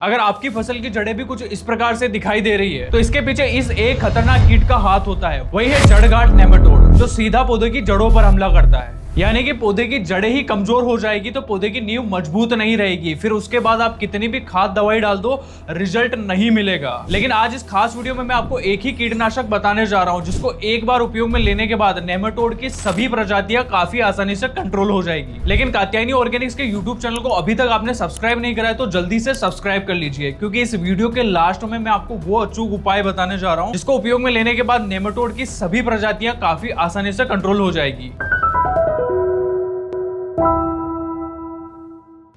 अगर आपकी फसल की जड़ें भी कुछ इस प्रकार से दिखाई दे रही है तो इसके पीछे इस एक खतरनाक कीट का हाथ होता है। वही है जड़गांठ नेमाटोड, जो सीधा पौधे की जड़ों पर हमला करता है। यानी कि पौधे की जड़ें ही कमजोर हो जाएगी तो पौधे की नींव मजबूत नहीं रहेगी। फिर उसके बाद आप कितनी भी खाद दवाई डाल दो, रिजल्ट नहीं मिलेगा। लेकिन आज इस खास वीडियो में मैं आपको एक ही कीटनाशक बताने जा रहा हूं जिसको एक बार उपयोग में लेने के बाद नेमाटोड की सभी प्रजातियां काफी आसानी से कंट्रोल हो जाएगी। लेकिन कात्यायनी ऑर्गेनिक्स के यूट्यूब चैनल को अभी तक आपने सब्सक्राइब नहीं करा है तो जल्दी से सब्सक्राइब कर लीजिए, क्योंकि इस वीडियो के लास्ट में मैं आपको वो अचूक उपाय बताने जा रहा हूं जिसको उपयोग में लेने के बाद नेमाटोड की सभी प्रजातियां काफी आसानी से कंट्रोल हो जाएगी।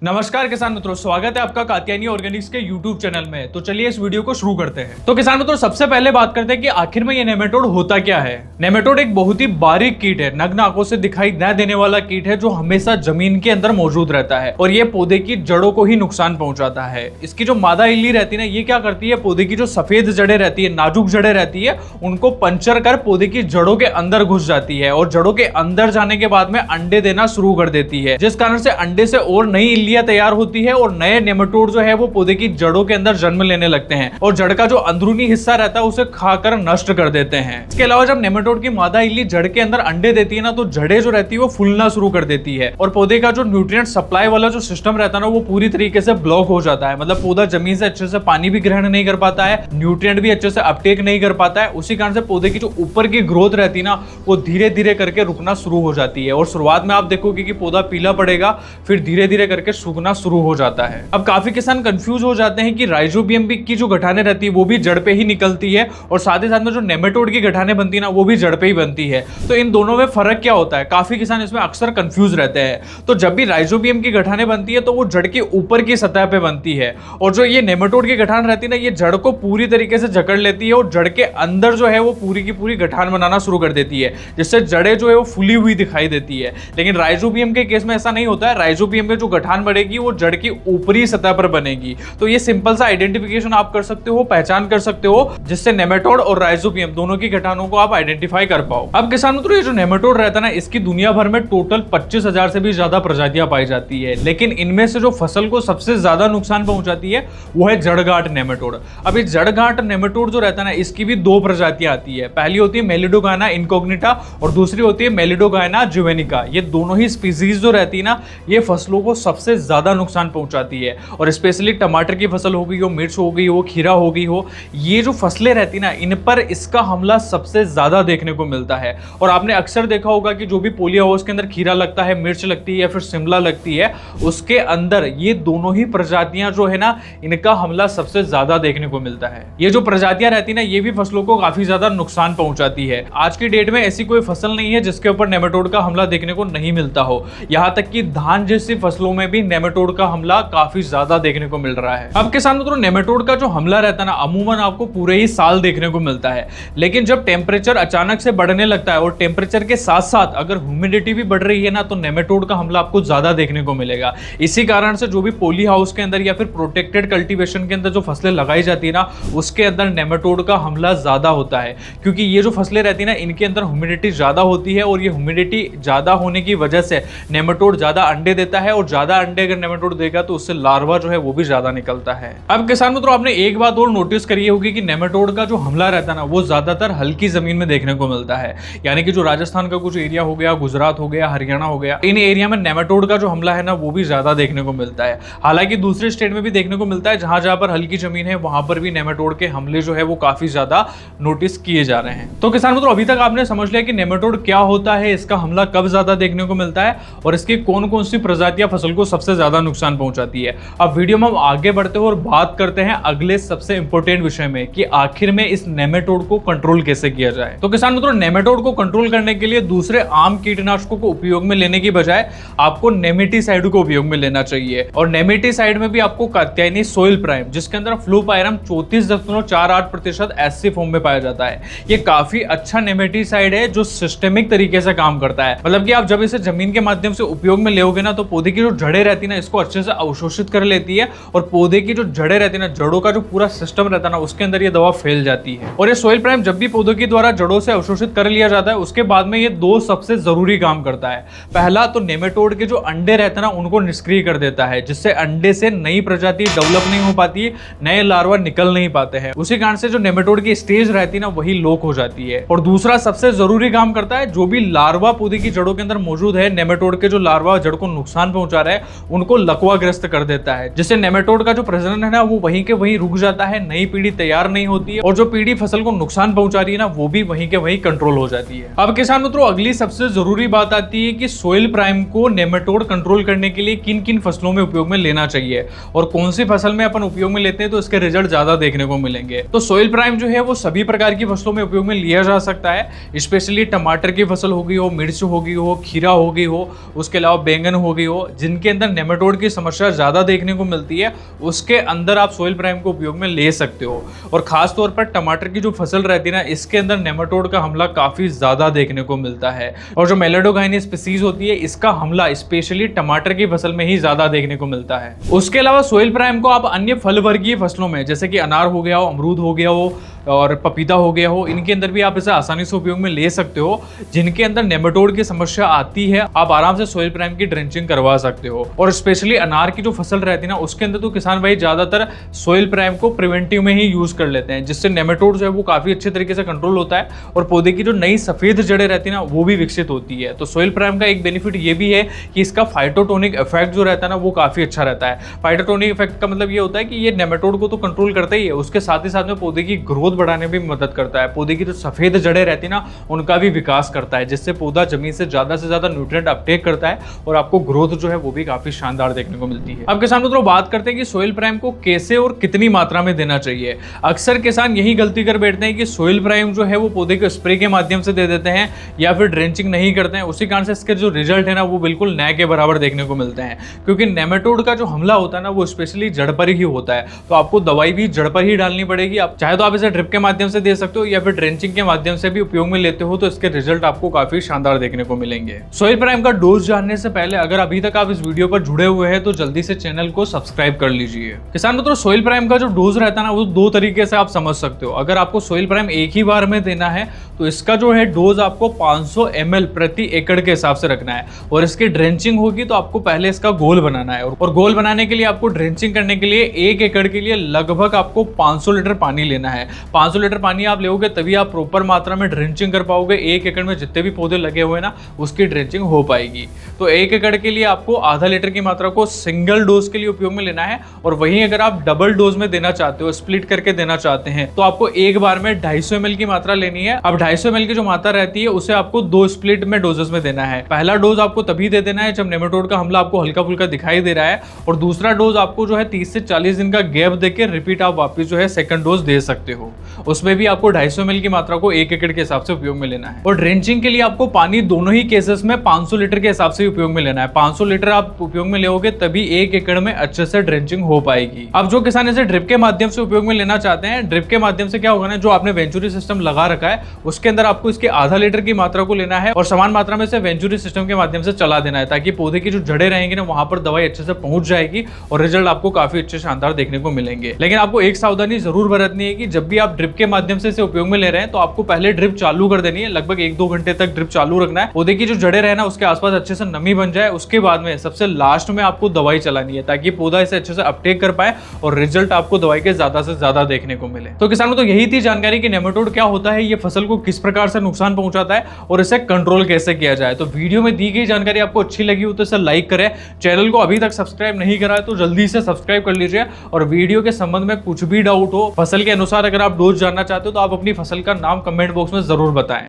नमस्कार किसान मित्रों, स्वागत है आपका कात्यायनी ऑर्गेनिक्स के YouTube चैनल में। तो चलिए इस वीडियो को शुरू करते हैं। तो किसान मित्रों, सबसे पहले बात करते हैं कि आखिर में ये नेमाटोड होता क्या है। नेमाटोड एक बहुत ही बारीक कीट है, नग्न आंखों से दिखाई न देने वाला कीट है जो हमेशा जमीन के अंदर मौजूद रहता है और ये पौधे की जड़ों को ही नुकसान पहुंचाता है। इसकी जो मादा इल्ली रहती है ना, ये क्या करती है, पौधे की जो सफेद जड़ें रहती है, नाजुक जड़ें रहती है, उनको पंचर कर पौधे की जड़ों के अंदर घुस जाती है और जड़ों के अंदर जाने के बाद में अंडे देना शुरू कर देती है, जिस कारण से अंडे से और नई इल्लियां तैयार होती है और नए नेमाटोड जो है वो पौधे की जड़ों के अंदर जन्म लेने लगते हैं और जड़ का जो अंदरूनी हिस्सा रहता है उसे खाकर नष्ट कर देते हैं। इसके अलावा जब नेमाटोड की मादा इल्ली जड़ के अंदर अंडे देती है ना, तो जड़ें जो रहती है वो फूलना शुरू कर देती है और पौधे का जो न्यूट्रिएंट सप्लाई वाला जो सिस्टम रहता है ना, वो पूरी तरीके से ब्लॉक हो जाता है। मतलब पौधा जमीन से अच्छे से पानी भी ग्रहण नहीं कर पाता है, न्यूट्रिएंट भी अच्छे से अपटेक नहीं कर पाता है। उसी कारण से पौधे की जो ऊपर की ग्रोथ रहती है ना, वो धीरे धीरे करके रुकना शुरू हो जाती है और शुरुआत में आप देखोगे कि पौधा पीला पड़ेगा, फिर धीरे धीरे करके सूखना शुरू हो जाता है। अब काफी किसान कंफ्यूज हो जाते हैं कि राइजोबियम की जो गठाने रहती है वो भी जड़ पे ही निकलती है और साथ ही साथ में जो नेमाटोड की गठाने बनती है ना, वो भी जड़ पे ही बनती है। तो इन दोनों में फर्क क्या होता है, काफी किसान इसमें अक्सर कंफ्यूज रहते हैं। तो जब भी राइजोबियम की गठाने बनती है तो वो जड़ के ऊपर की सतह पे बनती है और जो ये नेमाटोड की गठान रहती है ना, ये जड़ को पूरी तरीके से जकड़ लेती है और जड़ के अंदर जो है वो पूरी की पूरी गठान बनाना शुरू कर देती है, जिससे जड़ें जो है वो फूली हुई दिखाई देती है। लेकिन राइजोबियम के केस में ऐसा नहीं होता है। राइजोबियम में जो गठान बढ़ेगी वो जड़ की ऊपरी सतह पर बनेगी। तो ये सिंपल सा आइडेंटिफिकेशन आप कर सकते हो, पहचान कर सकते हो, जिससे नेमाटोड और राइजोबियम दोनों की गठानों को आप आइडेंटिफाई कर पाओ। अब किसान मित्रों, ये जो नेमाटोड रहता है ना, इसकी दुनिया भर में टोटल 25,000 से भी ज्यादा प्रजातियां पाई जाती है। लेकिन इनमें से जो फसल को सबसे ज्यादा नुकसान पहुंचाती है वो है जड़गांठ नेमाटोड। अब इस जड़गांठ नेमाटोड जो रहता है ना, इसकी भी दो प्रजातियां आती है। पहली होती है मेलिडोगायना इनकॉग्निटा और दूसरी होती है मेलिडोगायना जुवेनिका। ये दोनों ही स्पीसीज जो रहती है ना, ये फसलों को सबसे ज्यादा नुकसान पहुंचाती है और स्पेशली टमाटर की फसल हो गई हो, मिर्च हो गई हो, खीरा हो गई हो, ये जो फसलें रहती ना, इन पर इसका हमला सबसे ज्यादा देखने को मिलता है। और आपने अक्सर देखा होगा कि जो भी पोली हाउस के अंदर खीरा लगता है, मिर्च लगती है या फिर शिमला लगती है, उसके अंदर ये दोनों ही प्रजातियां जो है ना, इनका हमला सबसे ज्यादा देखने को मिलता है। ये जो प्रजातियां रहती ना, ये भी फसलों को काफी ज्यादा नुकसान पहुंचाती है। आज की डेट में ऐसी कोई फसल नहीं है जिसके ऊपर नेमाटोड का हमला देखने को नहीं मिलता हो। यहां तक कि धान जैसी फसलों में भी नेमाटोड का हमला काफी ज्यादा देखने को मिल रहा है। अब किसान मित्रों, नेमाटोड का जो हमला रहता है ना, अमूमन आपको पूरे ही साल देखने को मिलता है। लेकिन जब टेम्परेचर अचानक से बढ़ने लगता है और टेम्परेचर के साथ साथ अगर ह्यूमिडिटी भी बढ़ रही है ना, तो नेमाटोड का हमला आपको ज्यादा देखने को मिलेगा। इसी कारण से जो भी पॉली हाउस के अंदर या फिर प्रोटेक्टेड कल्टीवेशन के अंदर जो फसलें लगाई जाती है ना, उसके अंदर नेमाटोड का हमला ज्यादा होता है, क्योंकि ये जो फसलें रहती है ना, इनके अंदर ह्यूमिडिटी ज्यादा होती है और ये ह्यूमिडिटी ज्यादा होने की वजह से नेमाटोड ज्यादा अंडे देता है और ज्यादा अंडे अगर नेमाटोड देगा तो उससे लार्वा जो है वो भी ज्यादा निकलता है। अब किसान मित्रों, आपने एक बात और नोटिस करी होगी कि नेमाटोड का जो हमला रहता है ना, वो ज्यादातर हल्की जमीन में देखने को मिलता है। यानी कि जो राजस्थान का कुछ एरिया हो गया, गुजरात हो गया, हरियाणा हो गया, इन एरिया में नेमाटोड का जो हमला है ना, वो भी ज्यादा देखने को मिलता है। हालांकि दूसरे स्टेट में भी देखने को मिलता है, जहां जहां पर हल्की जमीन है वहां पर भी नेमाटोड के हमले जो है वो काफी ज्यादा नोटिस किए जा रहे हैं। तो किसान मित्रों, अभी तक आपने समझ लिया कि नेमाटोड क्या होता है, इसका हमला कब ज्यादा देखने को मिलता है और इसकी कौन कौन सी प्रजातियां फसल को सबसे ज्यादा नुकसान पहुंचाती है। अब वीडियो में हम आगे बढ़ते हैं और बात करते हैं अगले सबसे इंपॉर्टेंट विषय में कि आखिर में इस नेमाटोड को कंट्रोल कैसे किया जाए। तो किसान मित्रों, नेमाटोड को कंट्रोल करने के लिए दूसरे आम कीटनाशकों को उपयोग में लेने की बजाय आपको नेमेटिसाइड को उपयोग में लेना चाहिए। और नेमेटिसाइड में भी आपको कात्यायनी सोइल प्राइम, जिसके अंदर फ्लूपायरम 34.48% एससी फॉर्म में पाया जाता है। ये काफी अच्छा नेमेटिसाइड है जो सिस्टेमिक तरीके से काम करता है। मतलब कि आप जब इसे जमीन के माध्यम से उपयोग में लेोगे ना, तो पौधे की जो जड़ें रहती है ना इसको अच्छे से अवशोषित कर लेती है और पौधे की जो जड़ें रहती है ना, जड़ों का जो पूरा सिस्टम रहता है ना, उसके अंदर ये दवा फैल जाती है। और ये सोइल प्राइम जब भी पौधों के द्वारा जड़ों से अवशोषित कर लिया जाता है, उसके बाद में ये दो सबसे जरूरी काम करता है। पहला तो नेमेटोड के जो अंडे रहते हैं ना, उनको निष्क्रिय कर देता है, जिससे अंडे से नई प्रजाति डेवलप नहीं हो पाती है, नए लार्वा निकल नहीं पाते हैं। उसी कारण से जो नेमेटोड की स्टेज रहती है ना, वही लॉक हो जाती है। और दूसरा सबसे जरूरी काम करता है, जो भी लार्वा पौधे की जड़ों के अंदर मौजूद है, नेमेटोड के जो लार्वा जड़ को नुकसान पहुंचा रहा है, उनको लकवाग्रस्त कर देता है, जिससे नेमेटोड का जो प्रजनन है ना, वो वहीं के वहीं रुक जाता है, नई पीढ़ी तैयार नहीं होती है और जो पीढ़ी फसल को नुकसान पहुंचा रही है ना, वो भी वहीं के वहीं कंट्रोल हो जाती है। अब किसान मित्रों, अगली सबसे जरूरी बात आती है कि सोइल प्राइम को नेमेटोड कंट्रोल करने के लिए किन किन फसलों में उपयोग में लेना चाहिए और कौन सी फसल में अपन उपयोग में लेते हैं तो इसके रिजल्ट ज्यादा देखने को मिलेंगे। तो सोइल प्राइम जो है वो सभी प्रकार की फसलों में उपयोग में लिया जा सकता है, स्पेशली टमाटर की फसल हो गई हो, मिर्च हो गई हो, खीरा हो गई हो, उसके अलावा बैंगन हो गई हो, जिनके अंदर नेमेटोड की समस्या ज्यादा देखने को मिलती है, उसके अंदर आप सोइल प्राइम को उपयोग में ले सकते हो। और खास तौर पर टमाटर की जो फसल रहती है ना, इसके अंदर नेमेटोड का हमला काफी ज्यादा देखने को मिलता है और जो मेलेडोगाइनी स्पीसीज होती है, इसका हमला स्पेशली टमाटर की फसल में ही ज्यादा देखने को मिलता है। उसके अलावा सोइल प्राइम को आप अन्य फल वर्गीय फसलों में, जैसे कि अनार हो गया हो, अमरूद हो गया हो और पपीता हो गया हो, इनके अंदर भी आप इसे आसानी से उपयोग में ले सकते हो। जिनके अंदर नेमेटोड की समस्या आती है, आप आराम से सोइल प्राइम की ड्रेंचिंग करवा सकते हो। और स्पेशली अनार की जो फसल रहती है ना, उसके अंदर तो किसान भाई ज्यादातर सोइल प्राइम को प्रिवेंटिव में ही यूज कर लेते हैं, जिससे नेमेटोड जो है वो काफी अच्छे तरीके से कंट्रोल होता है और पौधे की जो नई सफेद जड़ें रहती है ना, वो भी विकसित होती है। तो सोइल प्राइम का एक बेनिफिट ये भी है कि इसका फाइटोटोनिक इफेक्ट जो रहता है ना, वो काफी अच्छा रहता है। फाइटोटोनिक इफेक्ट का मतलब ये होता है कि ये नेमेटोड को तो कंट्रोल करता ही है, उसके साथ ही साथ में पौधे की ग्रोथ बढ़ाने में मदद करता है। पौधे की जो सफेद जड़ें रहती है ना, उनका भी विकास करता है, जिससे पौधा जमीन से ज्यादा न्यूट्रिएंट अपटेक करता है और आपको ग्रोथ जो है वो भी काफी शानदार देखने को मिलती है। अब किसान मित्रों, बात करते हैं कि सोइल प्राइम को कैसे और कितनी मात्रा में देना चाहिए। अक्सर किसान यही गलती कर बैठते हैं कि सोइल प्राइम जो है वो पौधे के स्प्रे के माध्यम से दे देते हैं या फिर ड्रेंचिंग नहीं करते हैं। उसी कारण से इसके जो रिजल्ट है ना, वो बिल्कुल नए के बराबर देखने को मिलते हैं, क्योंकि नेमेटोड का जो हमला होता है ना, वो स्पेशली जड़ पर ही होता है। तो आपको दवाई भी जड़ पर ही डालनी पड़ेगी। आप चाहे तो आप इसे ड्रिप के माध्यम से दे सकते हो या फिर ड्रेंचिंग के माध्यम से भी उपयोग में लेते हो, तो इसके रिजल्ट आपको काफी शानदार देखने को मिलेंगे। सोइल प्राइम का डोज जानने से पहले अगर अभी तक आप इस वीडियो पर जुड़े हुए हैं तो जल्दी से चैनल को सब्सक्राइब कर लीजिए। किसान मित्रों, सोइल प्राइम का जो डोज रहता है ना, वो दो तरीके से आप समझ सकते हो। अगर आपको सोइल प्राइम एक ही बार में देना है तो इसका जो है डोज आपको 500 ml प्रति एकड़ के हिसाब से रखना है और इसकी ड्रेंचिंग होगी तो आपको पहले इसका गोल बनाना है और गोल बनाने के लिए आपको ड्रेंचिंग करने के लिए 1 एकड़ के लिए लगभग आपको 500 लीटर पानी लेना है। 500 लीटर पानी आप लोगे तभी आप प्रॉपर मात्रा में ड्रेंचिंग कर पाओगे। 1 एकड़ में जितने भी पौधे लगे हुए ना, उसकी ड्रेंचिंग हो पाएगी। तो 1 एकड़ के लिए आपको आधा लीटर की मात्रा को सिंगल डोज के लिए उपयोग में लेना है और वहीं अगर आप डबल डोज में देना चाहते हो, स्प्लिट करके देना चाहते हैं, तो आपको एक बार में 250 ml की मात्रा लेनी है। अब 250 ml की जो मात्रा रहती है उसे आपको 2 स्प्लिट में डोजेस में देना है। पहला डोज आपको तभी दे देना है जब नेमेटोड का हमला आपको हल्का फुल्का दिखाई दे रहा है और दूसरा डोज आपको जो है 30 से 40 दिन का गैप देके रिपीट आप वापस जो है सेकंड डोज दे सकते हो। उसमें भी आपको 250 ml की मात्रा को 1 एकड़ के हिसाब से उपयोग में लेना है। और ड्रेंचिंग के लिए आपको पानी दोनों ही केसेस में 500 लीटर के हिसाब से उपयोग में लेना है। 500 लीटर आप उपयोग में लोगे तभी 1 एकड़ में अच्छे से ड्रेंचिंग हो पाएगी। अब जो किसान इसे ड्रिप के माध्यम से उपयोग में लेना चाहते हैं, ड्रिप के माध्यम से क्या होगा ना, जो आपने वेंचुरी सिस्टम लगा रखा है उसके अंदर आपको इसके आधा लीटर की मात्रा को लेना है और समान मात्रा में से वेंचुरी सिस्टम के माध्यम से चला देना है, ताकि पौधे की जो जड़ें रहेंगी ना, वहां पर दवाई अच्छे से पहुंच जाएगी और रिजल्ट आपको काफी अच्छे शानदार देखने को मिलेंगे। लेकिन आपको एक सावधानी जरूर बरतनी है कि जब भी आप ड्रिप के माध्यम से इसे उपयोग में ले रहे हैं तो आपको पहले ड्रिप चालू कर देनी है। लगभग 1-2 घंटे तक ड्रिप चालू रखना है। पौधे की जो जड़ें रहे ना, उसके आसपास अच्छे से नमी बन जाए। उसके बाद में सबसे लास्ट में आपको दवाई चलानी है ताकि पौधा इसे अच्छे से अपटेक कर पाए और रिजल्ट आपको दवाई के ज्यादा से ज्यादा देखने को मिले। तो किसानों, तो यही थी जानकारी कि नेमेटोड क्या होता है, ये फसल को किस प्रकार से नुकसान पहुंचाता है और इसे कंट्रोल कैसे किया जाए। तो वीडियो में दी गई जानकारी आपको अच्छी लगी हो तो इसे लाइक करें। चैनल को अभी तक सब्सक्राइब नहीं करा है तो जल्दी से सब्सक्राइब कर लीजिए और वीडियो के संबंध में कुछ भी डाउट हो, फसल के अनुसार अगर आप डोज जानना चाहते हो तो आप अपनी फसल का नाम कमेंट बॉक्स में जरूर बताएं।